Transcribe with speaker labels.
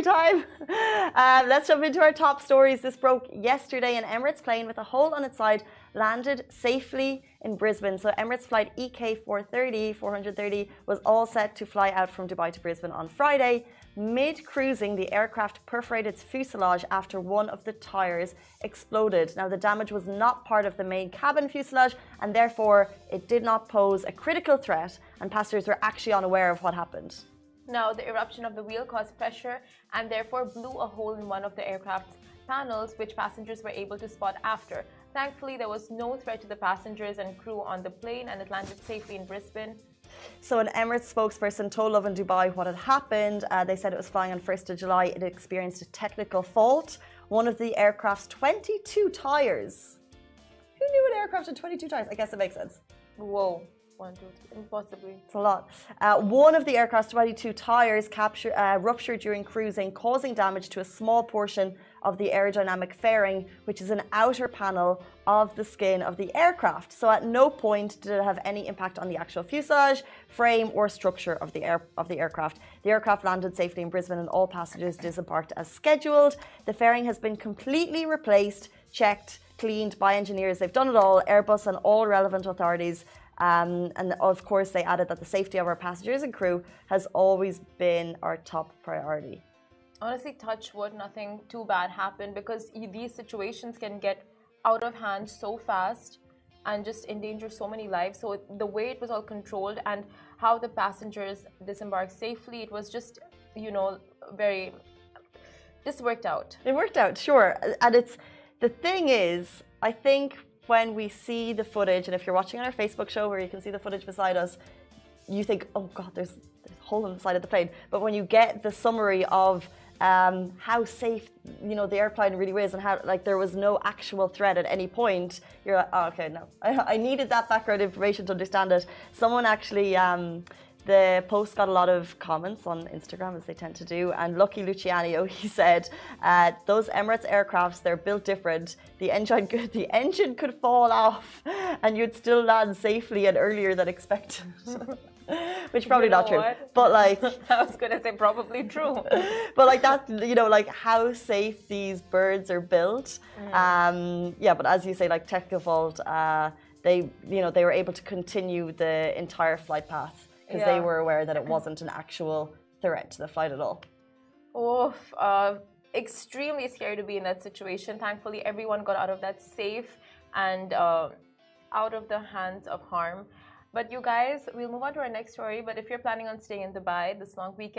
Speaker 1: story time. Let's jump into our top stories. This broke yesterday. An Emirates plane with a hole on its side landed safely in Brisbane. So Emirates flight EK430 was all set to fly out from Dubai to Brisbane on Friday. Mid-cruising, the aircraft perforated its fuselage after one of the tires exploded. Now, the damage was not part of the main cabin fuselage, and therefore it did not pose a critical threat, and passengers were actually unaware of what happened.
Speaker 2: Now, the eruption of the wheel caused pressure and therefore blew a hole in one of the aircraft's panels, which passengers were able to spot after. Thankfully, there was no threat to the passengers and crew on the plane, and it landed safely in Brisbane.
Speaker 1: So an Emirates spokesperson told Lovin Dubai what had happened. They said it was flying on 1st of July. It experienced a technical fault. One of the aircraft's 22 tyres. Who knew an aircraft had 22 tyres? I guess it makes sense.
Speaker 2: Whoa. 1, 2, 3, impossibly.
Speaker 1: It's a lot. One of the aircraft's 22 tyres ruptured during cruising, causing damage to a small portion of the aerodynamic fairing, which is an outer panel of the skin of the aircraft. So at no point did it have any impact on the actual fuselage, frame, or structure of the aircraft. The aircraft landed safely in Brisbane and all passengers disembarked as scheduled. The fairing has been completely replaced, checked, cleaned by engineers. They've done it all, Airbus and all relevant authorities. And of course, they added that the safety of our passengers and crew has always been our top priority.
Speaker 2: Honestly, touch wood, nothing too bad happened, because these situations can get out of hand so fast and just endanger so many lives. So the way it was all controlled and how the passengers disembarked safely, it was just, just worked out.
Speaker 1: It worked out, sure. And the thing is, I think when we see the footage, and if you're watching on our Facebook show where you can see the footage beside us, you think, oh God, there's a hole in the side of the plane. But when you get the summary of how safe, the airplane really is, and how there was no actual threat at any point, you're like, oh, okay, no. I needed that background information to understand it. Someone actually, the post got a lot of comments on Instagram, as they tend to do, and Lucky Luciano, he said, those Emirates aircrafts, they're built different. The engine could fall off and you'd still land safely and earlier than expected. Which probably not true.
Speaker 2: What?
Speaker 1: But
Speaker 2: I was going to say probably true.
Speaker 1: But that, how safe these birds are built. But as you say, technical fault, they were able to continue the entire flight path, because they were aware that it wasn't an actual threat to the flight at all.
Speaker 2: Oof, extremely scary to be in that situation. Thankfully, everyone got out of that safe and out of the hands of harm. But you guys, we'll move on to our next story. But if you're planning on staying in Dubai this long weekend,